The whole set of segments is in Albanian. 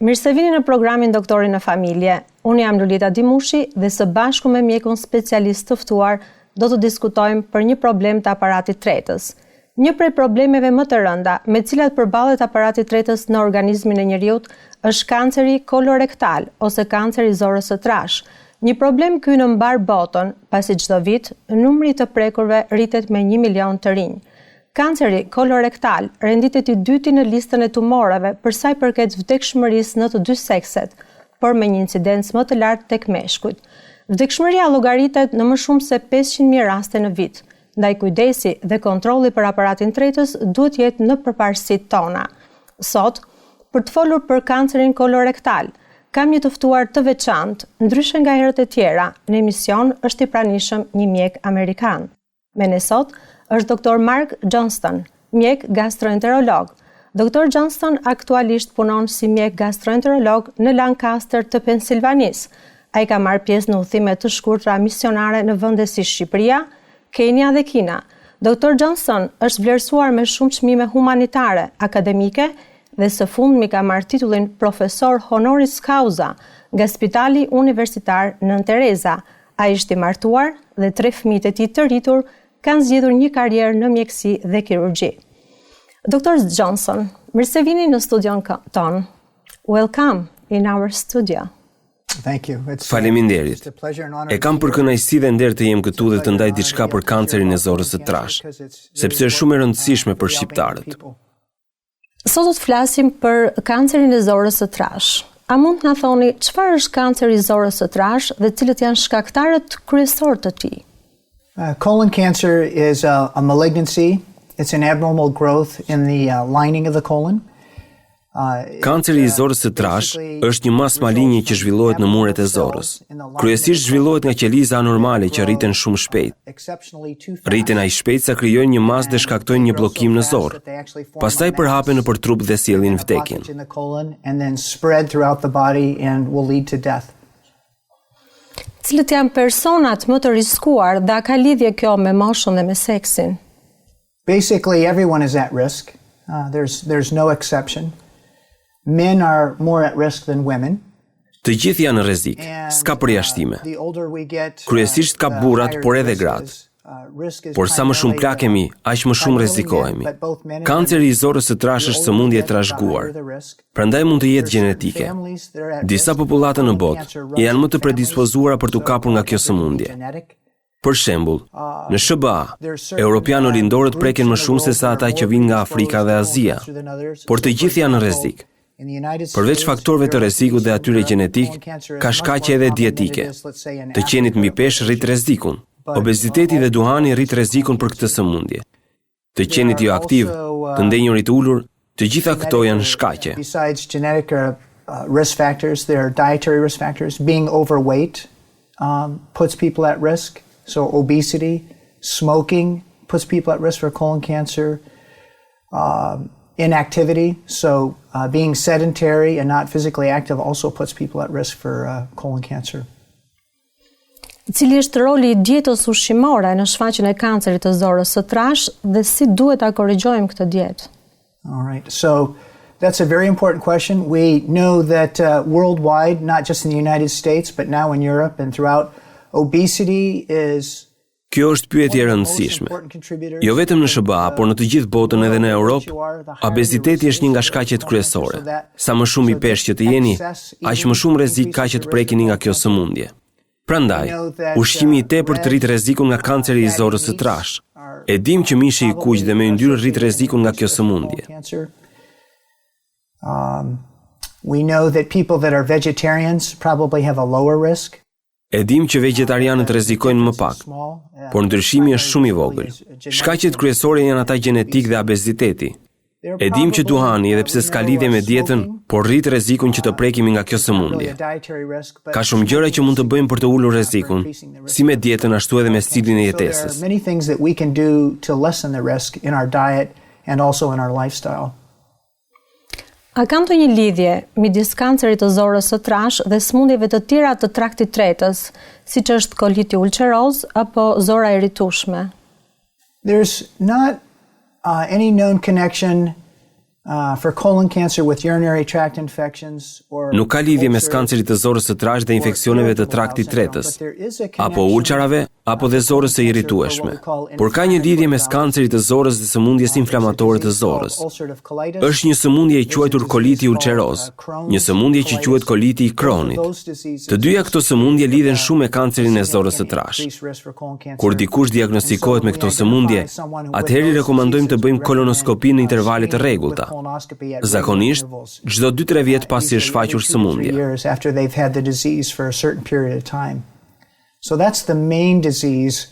Mirë se vini në programin Doktori në familje. Unë jam Lulita Dimushi dhe së bashku me mjekun specialist të ftuar do të diskutojmë për një problem të aparatit tretës. Një prej problemeve më të rënda me cilat përballet aparati tretës në organizmin e njeriut është kanceri kolorektal ose kanceri i zorrës së trashë. Një problem ky në mbar botën, pasi çdo vit numri të prekurve rritet me 1 milion të rinj. Kanceri kolorektal renditet i dyti në listën e tumorave për sa i përket vdekshmërisë në të dy sekset, por me një incidencë më të lartë tek meshkujt. Vdekshmëria llogaritet në më shumë se 500.000 raste në vit. Ndaj kujdesi dhe kontrolli për aparatin tretës duhet jetë në përparësitë tona. Sot, për të folur për kancerin kolorektal, kam një të ftuar të veçantë, ndryshe nga herët e tjera, në emision është i pranishëm një mjek amerikan. Me ne sot është Dr.Mark Jonston, mjek gastroenterolog. Dr. Jonston aktualisht punon si mjek gastroenterolog në Lancaster të Pensilvanisë. Ai ka marrë pjesë në udhime të shkurtra misionare në vende si Shqipëria, Kenia dhe Kina. Dr. Jonston është vlerësuar me shumë çmime humanitare, akademike dhe së fundmi ka marrë titullin profesor honoris causa nga Spitali Universitar Nën Tereza. Ai është i martuar dhe 3 fëmijët e tij të rritur kanë zgjedhur një karrierë në mjekësi dhe kirurgji. Dr. Jonston, mirë se vini në studion ton. Welcome in our studio. Faleminderit. E kam për kënaqësi dhe nder të jem këtu dhe të ndaj diçka për kancerin e zorrës së trashë, sepse është shumë e rëndësishme për shqiptarët. Sot do të flasim për kancerin e zorrës së trashë. A mund të na thoni çfarë është kanceri i zorrës së trashë dhe cilët janë shkaktarët kryesorë të tij? Colon cancer is a malignancy. It's an abnormal growth in the lining of the colon. Kanceri i zorrës së trashë është një mas maligni që zhvillohet në muret e zorrës. Kryesisht zhvillohet nga qeliza anormale që rriten shumë shpejt. Rriten aq shpejt sa krijojnë një mas dhe shkaktojnë një bllokim në zorr. Pastaj përhapen nëpër trup dhe sjellin vdekjen. Cilët janë personat më të riskuar dhe a ka lidhje kjo me moshën dhe me seksin? Basically everyone is at risk. There's no exception. Men are more at risk than women. Të gjithë janë në rrezik, s'ka përjashtime. Kryesisht ka burrat, por edhe gratë. Por sa më shumë plak kemi, aq më shumë rrezikohemi. Kanceri i zorrës së trashë është sëmundje e trashëguar. Prandaj mund të jetë gjenetike. Disa popullata në botë janë më të predispozuara për të kapur nga kjo sëmundje. Për shembull, në SBA, europianë lindorët preken më shumë se sa ata që vinë nga Afrika dhe Azia, por të gjithë janë në rrezik. Përveç faktorëve të rrezikut dhe atyre gjenetik, ka shkaqe edhe dietike. Të qenit mbi peshë rrit rrezikun. Obeziteti dhe duhani rrit rrezikun për këtë sëmundje. Të qenit jo aktiv, të ndenjurit ulur, të gjitha këto janë shkaqe. Besides genetic risk factors, there are dietary risk factors. Being overweight puts people at risk. So obesity, smoking puts people at risk for colon cancer. Inactivity, so being sedentary and not physically active also puts people at risk for colon cancer. Cili është roli i dietës ushqimore në shfaqjen e kancerit të zorrës së trashë dhe si duhet ta korrigjojmë këtë dietë? All right. So that's a very important question. We know that worldwide, not just in the United States, but now in Europe and throughout, obesity is Kjo është pyetje e rëndësishme. Jo vetëm në SBA, por në të gjithë botën edhe në Europë, obeziteti është një nga shkaqet kryesore. Sa më shumë i peshë që të jeni, aq më shumë rrezik ka që të prekeni nga kjo sëmundje. Prandaj, ushqimi i tepërt të rrit rrezikun nga kanceri i zorrës së trashë. E dim që mishi i kuq dhe me yndyrë rrit rrezikun nga kjo sëmundje. We know that people that are vegetarians probably have a lower risk. E dim që vegetarianët rrezikojnë më pak, por ndryshimi është shumë i vogël. Shkaqet kryesore janë ata gjenetik dhe obeziteti. E dim që duhani, edhe pse s'ka lidhje me dietën, por rrit rrezikun që të prekemi nga kjo sëmundje. Ka shumë gjëra që mund të bëjmë për të ulur rrezikun, si me dietën ashtu edhe me stilin e jetesës. Many things that we can do to lessen the risk in our diet and also in our lifestyle. A ka ndonjë lidhje midis kancerit të zorrës së trashë dhe sëmundjeve të tjera të traktit tretës, siç është koliti ulqeroz apo zora e rritueshme? There's not any known connection For colon cancer with urinary tract infections or Nuk ka lidhje mes kancerit të zorrës së trashë dhe infeksioneve të traktit tretës, apo ulçarave, apo dhe zorrës së irritueshme. Por ka një lidhje mes kancerit të zorrës dhe sëmundjes inflamatore të zorrës. Është një sëmundje e quajtur koliti ulceroz, një sëmundje që quhet koliti i Kronit. Të dyja këto sëmundje lidhen shumë me kancerin e zorrës së trashë. Kur dikush diagnostikohet me këto sëmundje, atëherë rekomandojmë të bëjmë kolonoskopi në intervale të rregullta. Zakonisht, çdo 2-3 vjet pasi është shfaqur sëmundja. So that's the main disease.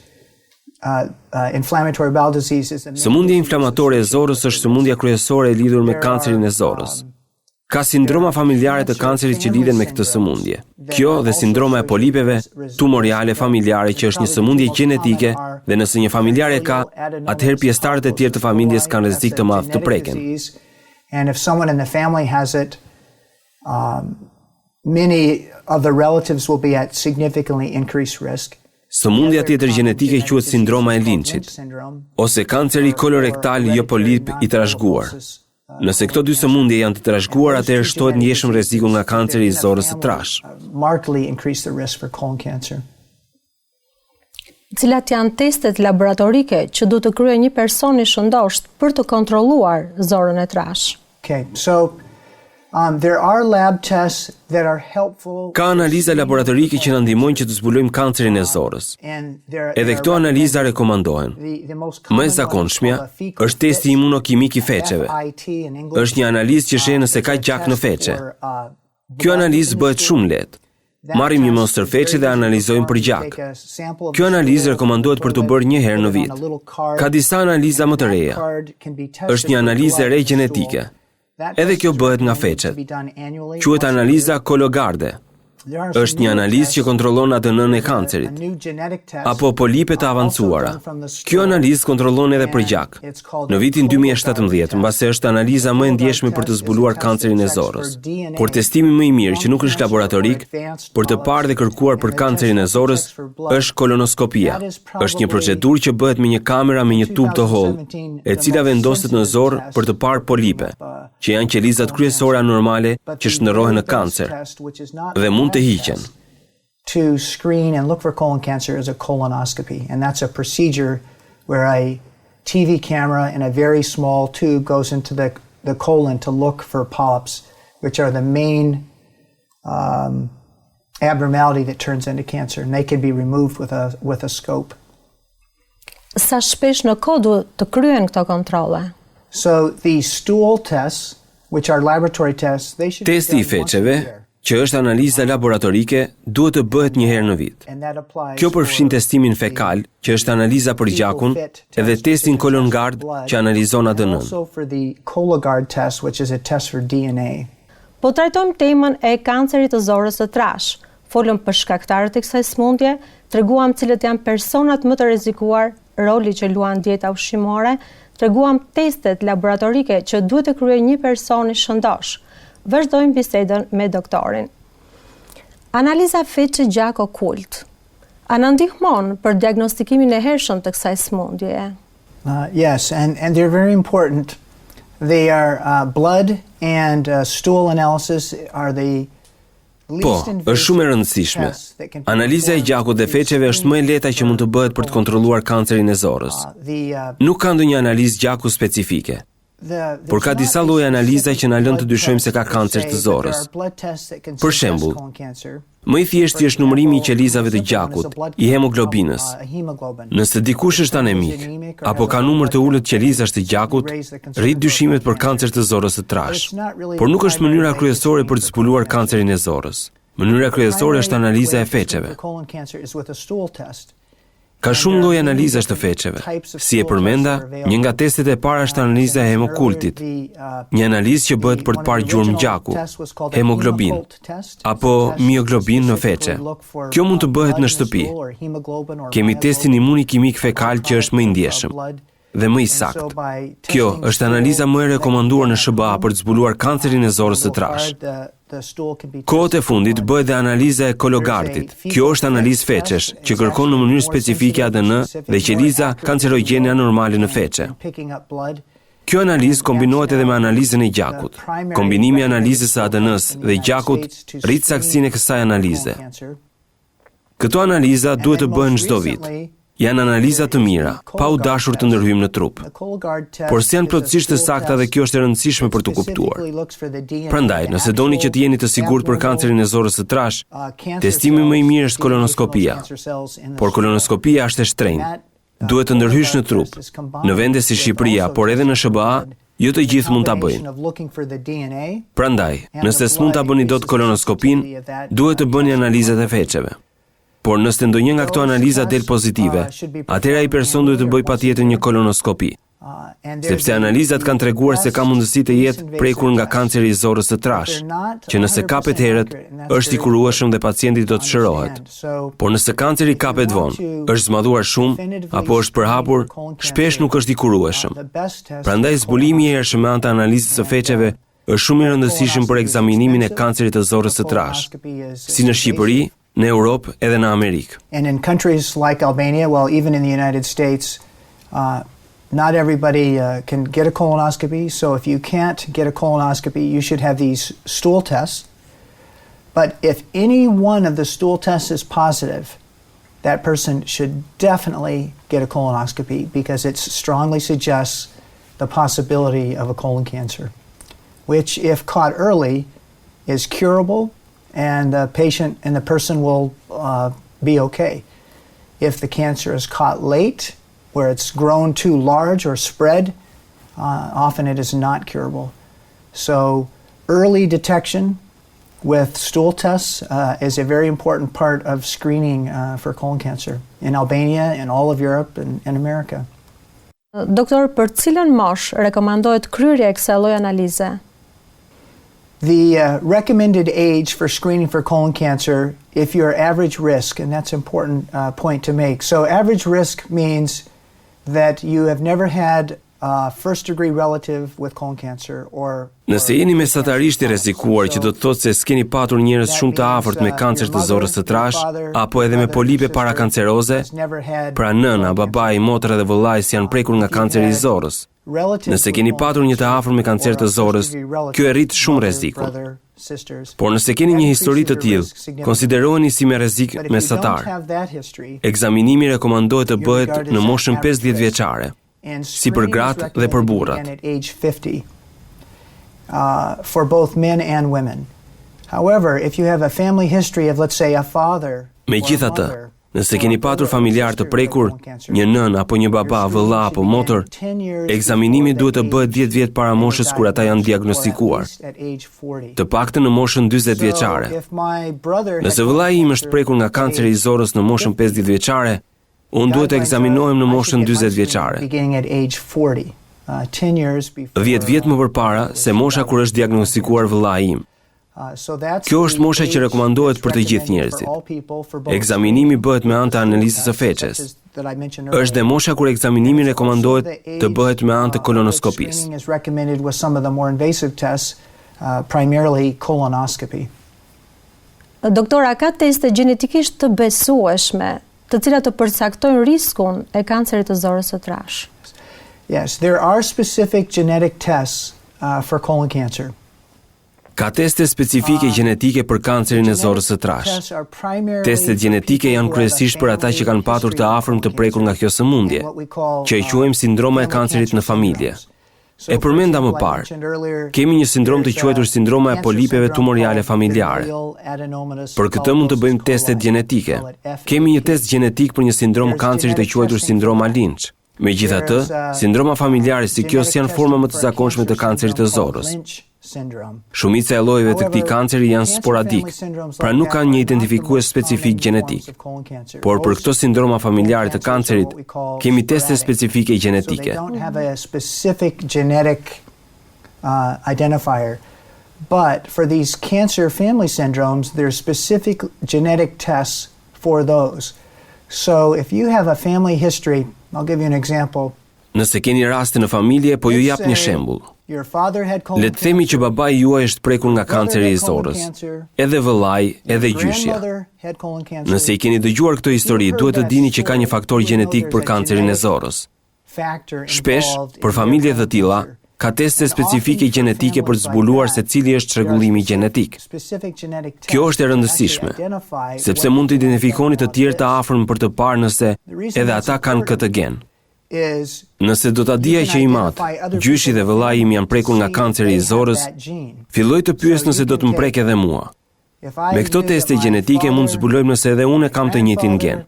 Inflammatory bowel disease is the Sëmundja inflamatore e zorrës është sëmundja kryesore e lidhur me kancerin e zorrës. Ka sindroma familjare të kancerit që lidhen me këtë sëmundje. Kjo dhe sindroma e polipeve tumorale familjare që është një sëmundje gjenetike dhe nëse një familjar e ka, atëherë pjesëtarët e tjerë të familjes kanë rrezik të madh të preken. And if someone in the family has it, many of the relatives will be at significantly increased risk. Sëmundja tjetër gjenetike quhet sindroma e Lynchit, ose kanceri kolorektal jo polip i trashëguar. Nëse këto dy sëmundje janë të trashëguar, atëherë shtohet ndjeshëm rreziku nga kanceri i zorrës së trashë. Markedly increase the risk for colon cancer. Cilat janë testet laboratorike që duhet të kryejë një person i shëndosh për të kontrolluar zorrën e trashë? Okay, so there are lab tests that are helpful. Ka analiza laboratorike që na ndihmojnë që të zbulojmë kancerin e zorrës. Edhe këto analiza rekomandohen. Më e zakonshmja është testi imunokimik i feçeve. Është një analizë që sheh nëse ka gjak në feçe. Kjo analizë bëhet shumë lehtë. Marrim një mostër feçe dhe analizojmë për gjak. Kjo analizë rekomandohet për të bërë një herë në vit. Ka disa analiza më të reja. Është një analizë e re gjenetike. Edhe kjo bëhet nga feçet. Quhet analiza kologarde. Është një analizë që kontrollon ADN-n e kancerit, apo polipet të avancuara. Kjo analizë kontrollon edhe për gjak. Në vitin 2017, mbase është analiza më e ndjeshme për të zbuluar kancerin e zorrës. Por testimi më i mirë që nuk është laboratorik për të parë dhe kërkuar për kancerin e zorrës është kolonoskopia. Është një procedurë që bëhet me një kamera me një tub të hollë, e cila vendoset në zorr për të parë polipe, që janë qelizat kryesore anormale që shndërrohen në kancer dhe mund të hiqen. To screen and look for colon cancer is a colonoscopy, and that's a procedure where a TV camera in a very small tube goes into the colon to look for polyps, which are the main abnormality that turns into cancer, and they can be removed with a scope. Sa shpesh në kohë duhet të kryhen këto kontrolle? So the stool tests, which are laboratory tests, they should Testi i feçeve, që është analiza laboratorike, duhet të bëhet një herë në vit. Kjo përfshin testimin fekal, që është analiza për gjakun, edhe testin kolongard, që analizon ADN-n. Po trajtojmë temën e kancerit të zorrës së trashë. Folëm për shkaktarët e kësaj sëmundje, treguam cilët janë personat më të rrezikuar, roli që luan dieta ushqimore, treguam testet laboratorike që duhet të kryejë një person i shëndosh. Vazhdojmë bisedën me doktorin. Analiza feçe gjak okult. A na ndihmon për diagnostikimin e hershëm të kësaj sëmundjeje? Yes, and they're very important. They are blood and stool analysis are the Po, është shumë e rëndësishme. Analiza e gjakut dhe feçeve është më e lehta që mund të bëhet për të kontrolluar kancerin e zorrës. Nuk ka ndonjë analizë gjaku specifike. Por ka disa lloje analiza që na lën të dyshojmë se ka kancer të zorrës. Për shembull, më i thjeshti është numërimi i qelizave të gjakut, i hemoglobinës. Nëse dikush është anemik, apo ka numër të ulët qelizash të gjakut, rrit dyshimet për kancer të zorrës së trashë. Por nuk është mënyra kryesore për të zbuluar kancerin e zorrës. Mënyra kryesore është analiza e feçeve. Ka shumë lloje analizash të feçeve. Si e përmenda, një nga testet e para është analiza e hemokultit, një analizë që bëhet për të parë gjurmë gjaku, hemoglobin, apo mioglobin në feçe. Kjo mund të bëhet në shtëpi. Kemi testin imunikimik fekal që është më i ndjeshëm dhe më i saktë. Kjo është analiza më e rekomanduar në SBA për të zbuluar kancerin e zorrës së trashë. Kohët e fundit bëhet dhe analiza e kologardit. Kjo është analizë feçesh që kërkon në mënyrë specifike ADN dhe qeliza kancerogjene anormale në feçe. Kjo analizë kombinohet edhe me analizën e gjakut. Kombinimi i analizës së ADN-s dhe gjakut rrit saktësinë e kësaj analize. Këto analiza duhet të bëhen çdo vit. Janë analiza të mira, pa u dashur të ndërhyjmë në trup. Por si janë plotësisht të sakta dhe kjo është e rëndësishme për të kuptuar. Prandaj, nëse doni që të jeni të sigurt për kancerin e zorrës së trashë, testimi më i mirë është kolonoskopia. Por kolonoskopia është e shtrenjtë. Duhet të ndërhysh në trup. Në vende si Shqipëria, por edhe në SBA, jo të gjithë mund ta bëjnë. Prandaj, nëse s'mund ta bëni dot kolonoskopin, duhet të bëni analizat e feqeve. Por nëse ndonjë nga këto analiza del pozitive, atëherë ai person duhet të bëjë patjetër një kolonoskopi. Sepse analizat kanë treguar se ka mundësi të jetë prekur nga kanceri i zorrës së trashë, që nëse kapet herët, është i kurueshëm dhe pacienti do të shërohet. Por nëse kanceri kapet vonë, është zmadhuar shumë apo është përhapur, shpesh nuk është i kurueshëm. Prandaj zbulimi i hershëm me anë të analizës së feqeve është shumë i rëndësishëm për ekzaminimin e kancerit të zorrës së trashë, si në Shqipëri, në Europë edhe në Amerikë. And in countries like Albania, well, even in the United States, not everybody can get a colonoscopy. So if you can't get a colonoscopy, you should have these stool tests. But if any one of the stool tests is positive, that person should definitely get a colonoscopy because it strongly suggests the possibility of a colon cancer, which if caught early is curable and the patient and the person will be okay. If the cancer is caught late, where it's grown too large or spread, often it is not curable. So early detection with stool tests is a very important part of screening for colon cancer in Albania, in all of Europe and America. Doktor, për cilën moshë rekomandohet kryerja e kësaj lloji analize? The recommended age for screening for colon cancer, if you're average risk, and that's an important point to make. So average risk means that you have never had a first-degree relative with colon cancer or... Nëse jeni mesatarisht i rrezikuar, që do të thotë se s'keni patur njerëz shumë të afërt me kancer të zorrës së trashë, apo edhe me polipe parakanceroze, pra nëna, babai, motra dhe vëllai janë prekur nga kanceri i zorrës. Nëse keni patur një të afër me kancer të zorrës, kjo e rrit shumë rrezikun. Por nëse keni një histori të tillë, konsideroheni si me rrezik mesatar. Ekzaminimi rekomandohet të bëhet në moshën 50 vjeçare, si për gratë dhe për burrat. For both men and women. However, if you have a family history of, let's say, a father Megjithatë, nëse keni patur familjar të prekur, një nën apo një baba, vëlla apo motër, ekzaminimi duhet të bëhet 10 vjet para moshës kur ata janë diagnostikuar. Të paktën në moshën 40 vjeçare. Nëse vëllai im është prekur nga kanceri i zorrës në moshën 50 vjeçare, unë duhet të ekzaminohem në moshën 40 vjeçare. 10 vjet më përpara se mosha kur është diagnostikuar vëllai im. Kjo është mosha që rekomandohet për të gjithë njerëzit. Ekzaminimi bëhet me anë të analizës së feqes. Është dhe mosha kur ekzaminimi rekomandohet të bëhet me anë të kolonoskopisë. Doktora, ka teste gjenetikisht të besueshme, të cilat të përcaktojnë riskun e kancerit të zorrës së trashë? Yes, there are specific genetic tests for colon cancer. Ka teste specifike gjenetike për kancerin e zorrës së trashë. Testet gjenetike janë kryesisht për ata që kanë patur të afërm të prekur nga kjo sëmundje, që e quajmë sindroma e kancerit në familje. E përmenda më parë, kemi një sindrom të quajtur sindroma e polipeve tumorale familjare. Për këtë mund të bëjmë testet gjenetike. Kemi një test gjenetik për një sindrom kanceri të quajtur sindroma Lynch. Megjithatë, sindroma familjare si kjo janë forma më të zakonshme të kancerit të zorrës. Shumica e llojeve të këtij kanceri janë sporadik, pra nuk kanë një identifikues specifik gjenetik. Por për këto sindroma familjare të kancerit, kemi teste specifike gjenetike. But for these cancer family syndromes, there are specific genetic tests for those. So if you have a family history, I'll give you an example. Nëse keni raste në familje, po ju jap një shembull. Le të themi që babai juaj është prekur nga kanceri i zorrës, edhe vëllai, edhe gjyshja. Nëse i keni dëgjuar këtë histori, duhet të dini që ka një faktor gjenetik për kancerin e zorrës. Shpesh, për familje të tilla, ka teste specifike gjenetike për të zbuluar se cili është çrregullimi gjenetik. Kjo është e rëndësishme, sepse mund të identifikoni të tjerë të afërm për të parë nëse edhe ata kanë këtë gen. Nëse do ta dija që i mat, gjyshi dhe vëllai im janë prekur nga kanceri i zorrës, filloj të pyes nëse do të më prek edhe mua. Me këto teste gjenetike mund të zbulojmë nëse edhe unë kam të njëjtin gen.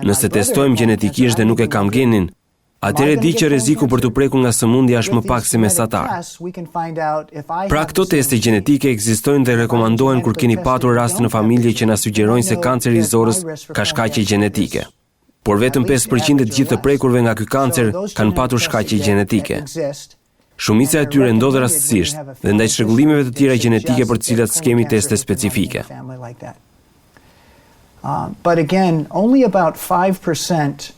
Nëse testojmë gjenetikisht dhe nuk e kam genin, atëherë di që rreziku për të prekur nga sëmundja është më pak se mesatar. Pra këto teste gjenetike ekzistojnë dhe rekomandohen kur keni patur raste në familje që na sugjerojnë se kanceri i zorrës ka shkaqe gjenetike. Por vetëm 5% e të gjithë të prekurve nga ky kancer kanë patur shkaqe gjenetike. Shumica e tyre ndodh rastësisht dhe ndaj çrregullimeve të tjera gjenetike për të cilat s'kemi teste specifike. But again, only about 5%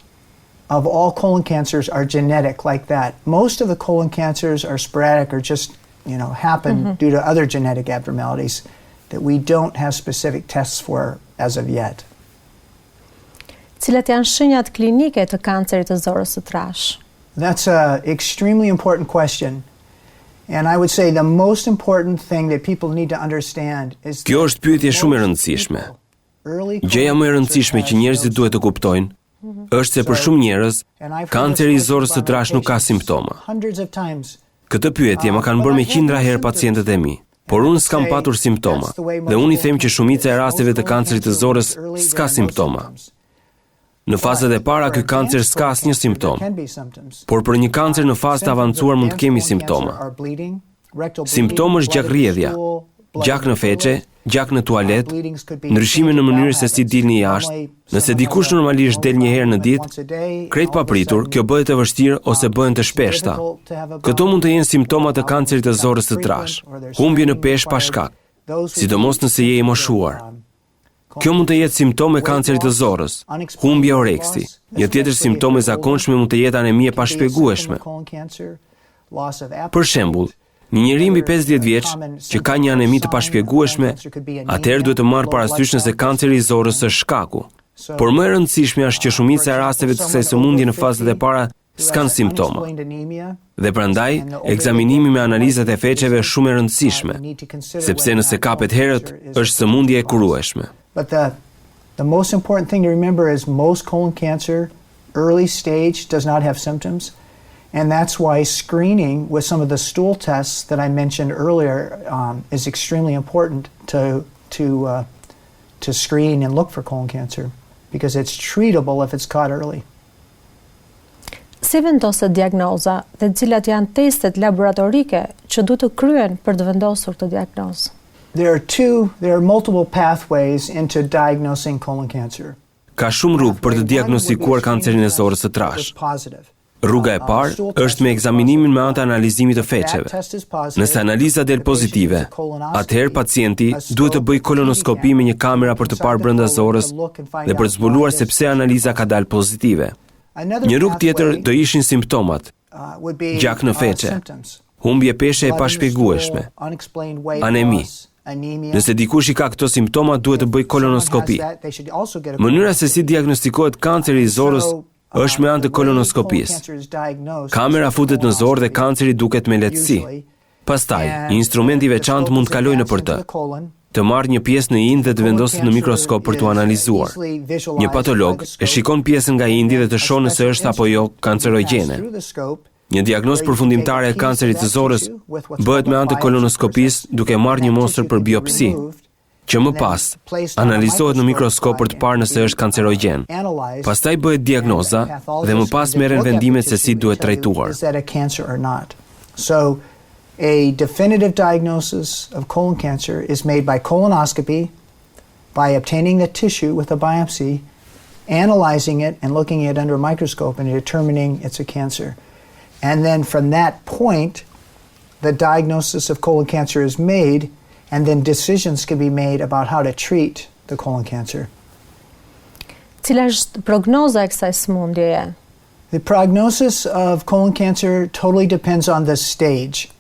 of all colon cancers are genetic like that. Most of the colon cancers are sporadic or just, happen due to other genetic abnormalities that we don't have specific tests for as of yet. Cilat janë shenjat klinike të kancerit të zorrës së trashë? That's an extremely important question. And I would say the most important thing that people need to understand is Kjo është pyetje shumë e rëndësishme. Gjëja më e rëndësishme që njerëzit duhet të kuptojnë është se për shumë njerëz, kanceri i zorrës së trashë nuk ka simptoma. Këtë pyetje më kanë bërë me qindra herë pacientët e mi, por unë s'kam patur simptoma, dhe unë i them që shumica e rasteve të kancerit të zorrës s'ka simptoma. Në fazat e para ky kancer s'ka asnjë simptom, por për një kancer në fazë të avancuar mund të kemi simptoma. Simptomë është gjakrrjedhja, gjak në feqe, gjak në tualet, ndryshime në mënyrë se si dilni jashtë. Nëse dikush normalisht del një herë në ditë, krejt papritur, kjo bëhet e vështirë ose bëhen të shpeshta. Këto mund të jenë simptomat të kancerit të zorrës së trashë, humbje në peshë pa shkak, sidomos nëse je i moshuar. Kjo mund të jetë simptom e kancerit të zorrës, humbje oreksi. Një tjetër simptom e zakonshme mund të jetë anemie pa shpjegueshme. Për shembull, një njeri mbi 50 vjeç që ka një anemi të pashpjegueshme, atëherë duhet të marrë parasysh nëse kanceri i zorrës është shkaku. Por më e rëndësishme është që shumica e rasteve të kësaj sëmundje në fazat e para s'kan simptoma. Dhe prandaj, ekzaminimi me analizat e feqeve është shumë e rëndësishme, sepse nëse kapet herët, është sëmundje e kurueshme. But the most important thing to remember is most colon cancer early stage does not have symptoms. And that's why screening with some of the stool tests that I mentioned earlier is extremely important to screen and look for colon cancer because it's treatable if it's caught early. Si vendoset diagnoza dhe cilat janë testet laboratorike që duhet të kryen për të vendosur këtë diagnozë? There are multiple pathways into diagnosing colon cancer. Ka shumë rrugë për të diagnostikuar kancerin e zorrës së trashë. Rruga e parë është me ekzaminimin me anë të analizimit të feqeve. Nëse analiza del pozitive, atëherë pacienti duhet të bëjë kolonoskopi me një kamera për të parë brenda zorrës dhe për të zbuluar se pse analiza ka dalë pozitive. Një rrugë tjetër do ishin simptomat: gjak në feqe, humbje peshe e pashpjegueshme, anemi. Nëse dikush i ka këto simptoma, duhet të bëjë kolonoskopi. Mënyra se si diagnostikohet kanceri i zorrës është me anë të kolonoskopisë. Kamera futet në zorë dhe kanceri duket me lehtësi. Pastaj, një instrument i veçantë mund të kalojë nëpër të, të marrë një pjesë në ind dhe të vendoset në mikroskop për t'u analizuar. Një patolog e shikon pjesën nga indi dhe të shoh nëse është apo jo kancerogjene. Një diagnozë përfundimtare e kancerit të zorrës bëhet me anë të kolonoskopisë duke marrë një mostër për biopsi, që më pas analizohet në mikroskop për të parë nëse është kancerogjen. Pastaj bëhet diagnoza dhe më pas merren vendimet se si duhet trajtuar. So, a definitive diagnosis of colon cancer is made by colonoscopy, by obtaining the tissue with a biopsy, analyzing it and looking at it under a microscope and determining it's a cancer. And then from that point, the diagnosis of colon cancer is made, and then decisions can be made about how to treat the colon cancer. Cila është prognoza e kësaj sëmundjeje? The prognosis of colon cancer totally depends on the stage.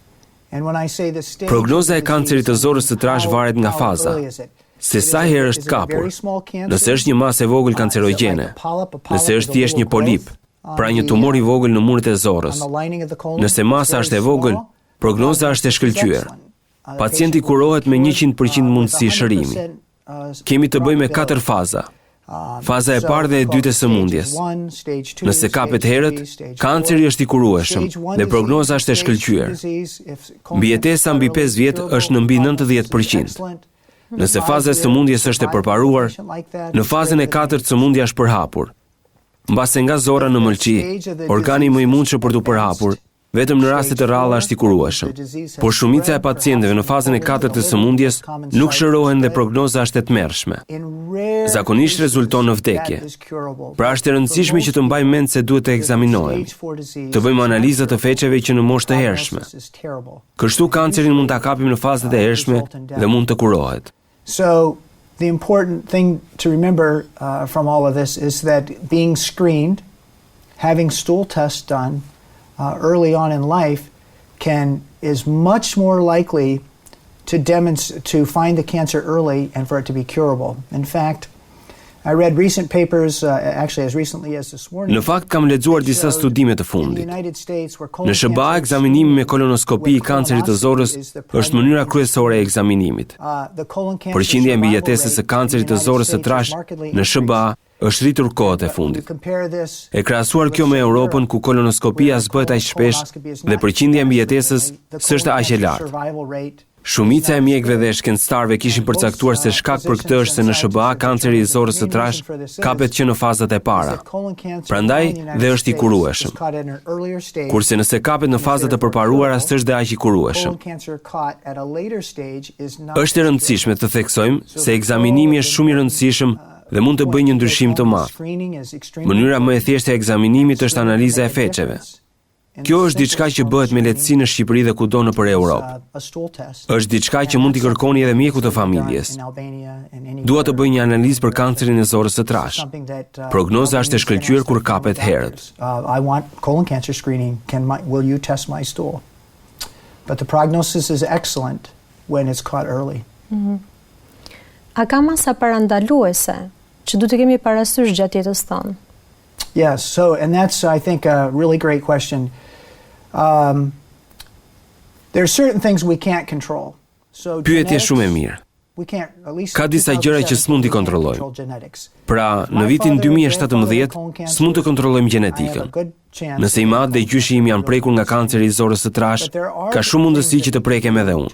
And when I say the stage, prognoza e kancerit të zorrës së trashë varet nga faza. Se sa herë është kapur, nëse është një masë e vogël kancerogjene, nëse është thjesht një polip, pra një tumor I vogël në muret e zorrës. Nëse masa është e vogël, prognoza është e shkëlqyer. Pacienti kurohet me 100% mundësi shërimi. Kemi të bëjmë me 4 faza. Faza e parë dhe e dytë e sëmundjes. Nëse kapet herët, kanceri është I kurueshëm dhe prognoza është e shkëlqyer. Mbijetesa mbi 5 vjet është në mbi 90%. Nëse faza e sëmundjes është e përparuar, në fazën e 4 sëmundja është përhapur. Mbase nga zora në mëlçi, organi më I mundshëm për të përhapur, vetëm në raste të rralla është I kurueshëm. Por shumica e pacientëve në fazën e 4 të sëmundjes nuk shërohen dhe prognoza është e tmerrshme. Zakonisht rezulton në vdekje. Pra është e rëndësishme që të mbajmë mend se duhet të ekzaminohemi. Të bëjmë analiza të feqeve që në moshë të hershme. Kështu kancerin mund ta kapim në fazat e hershme dhe mund të kurohet. So the important thing to remember from all of this is that being screened, having stool tests done early on in life is much more likely to find the cancer early and for it to be curable. In fact, I read recent papers, actually as recently as this morning. Në fakt kam lexuar disa studime të fundit. Në SBA ekzaminimi me kolonoskopi I kancerit të zorrës është mënyra kryesore e ekzaminimit. Përqindja e mbijetesës së kancerit të zorrës së trashë në SBA është rritur kohët e fundit. E krahasuar kjo me Europën ku kolonoskopia s'bëhet aq shpesh dhe përqindja e mbijetesës s'është aq e lartë. Shumica e mjekëve dhe shkencëtarëve kishin përcaktuar se shkak për këtë është se në SBA kanceri I zorrës së trashë kapet që në fazat e para. Prandaj dhe është I kurueshëm. Kurse nëse kapet në fazat e përparuara s'është dhe aq I kurueshëm. Është e rëndësishme të theksojmë se ekzaminimi është shumë I rëndësishëm dhe mund të bëjë një ndryshim të madh. Mënyra më e thjeshtë e ekzaminimit është analiza e feqeve. Kjo është diçka që bëhet me lehtësi në Shqipëri dhe kudo nëpër Europë. Është diçka që mund t'i kërkoni edhe mjekut të familjes. Dua të bëj një analizë për kancerin e zorrës së trashë. Prognoza është e shkëlqyer kur kapet herët. I want colon cancer screening. Will you test my stool? But the prognosis is excellent when it's caught early. A ka masa parandaluese që duhet të kemi parasysh gjatë jetës tonë? Yes, and that's, I think, a really great question. There are certain things we can't control. Pyetje shumë e mirë. Ka disa gjëra që s'mund t'i kontrollojmë. Pra, në vitin 2017 s'mund të kontrollojmë gjenetikën. Nëse I madh dhe gjyshi im janë prekur nga kanceri I zorrës së trashë, ka shumë mundësi që të prekem edhe unë.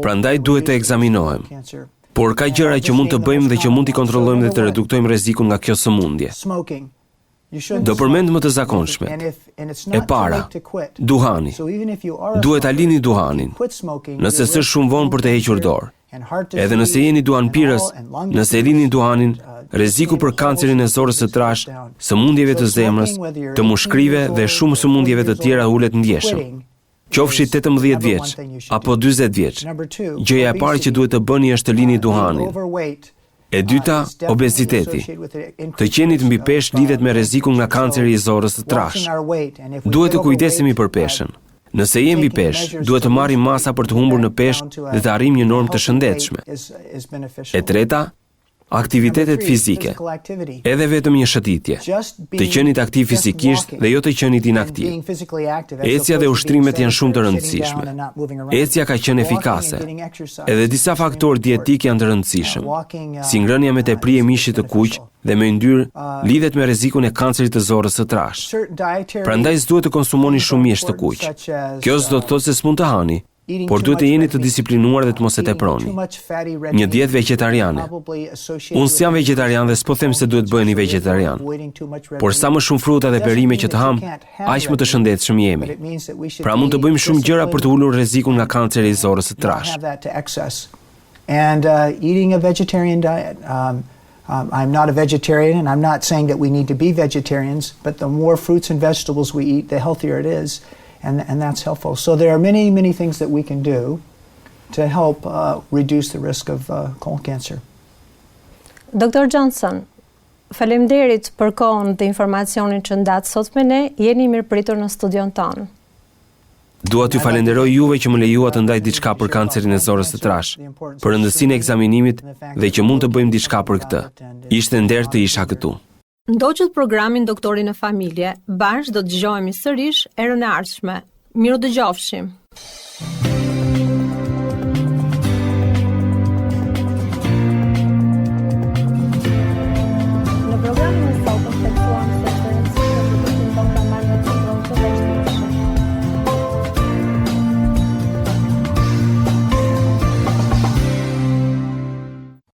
Prandaj duhet të ekzaminohem. Por ka gjëra që mund të bëjmë dhe që mund t'i kontrollojmë dhe të reduktojmë rrezikun nga kjo sëmundje. Do përmend më të zakonshmet. E para, duhani. Duhet ta lini duhanin. Nëse s'është shumë vonë për të hequr dorë. Edhe nëse jeni duhanpirës, nëse lini duhanin, rreziku për kancerin e zorrës së trashë, sëmundjeve të zemrës, të mushkrive dhe shumë sëmundjeve të tjera ulet ndjeshëm. Qofshi 18 vjeç apo 40 vjeç. Gjëja e parë që duhet të bëni është të lini duhanin. E dyta, obeziteti. Të qenit mbi peshë lidhet me rrezikun nga kanceri I zorrës së trashë. Duhet të kujdesemi për peshën. Nëse jemi mbi peshë, duhet të marrim masa për të humbur në peshë dhe të arrijmë një normë të shëndetshme. E treta, aktivitetet fizike. Edhe vetëm një shëtitje. Të qenit aktiv fizikisht dhe jo të qenit inaktiv. Ecja dhe ushtrimet janë shumë të rëndësishme. Ecja ka qenë efikase. Edhe disa faktorë dietik janë të rëndësishëm, si ngrënia me tepri e mishit të kuq dhe me yndyrë lidhet me rrezikun e kancerit të zorrës së trashë. Prandaj s'duhet të konsumoni shumë mish të kuq. Kjo s'do të thotë se s'mund të hani, por duhet të jeni të disiplinuar dhe të mos e teproni. Një dietë vegetariane. Unë s'jam vegetarian dhe s'po them se duhet bëheni vegetarian. Por sa më shumë fruta dhe perime që të ham, aq më të shëndetshëm jemi. Pra mund të bëjmë shumë gjëra për të ulur rrezikun nga kanceri I zorrës së trashë. And eating a vegetarian diet. I'm not a vegetarian and I'm not saying that we need to be vegetarians, but the more fruits and vegetables we eat, the healthier it is. And that's helpful. So there are many, many things that we can do to help reduce the risk of colon cancer. Dr. Jonston, faleminderit për kohën dhe informacionin që ndat sot me ne, jeni mirëpritur në studion tonë. Dua t'ju falenderoj juve që më lejuat të ndaj diçka për kancerin e zorrës së trashë, për rëndësinë e ekzaminimit dhe që mund të bëjmë diçka për këtë. Ishte nder të isha këtu. Ndoqët programin Doktori në familje, bashkë do të dëgjohemi sërish erën e ardhshme. Miru dëgjofshim.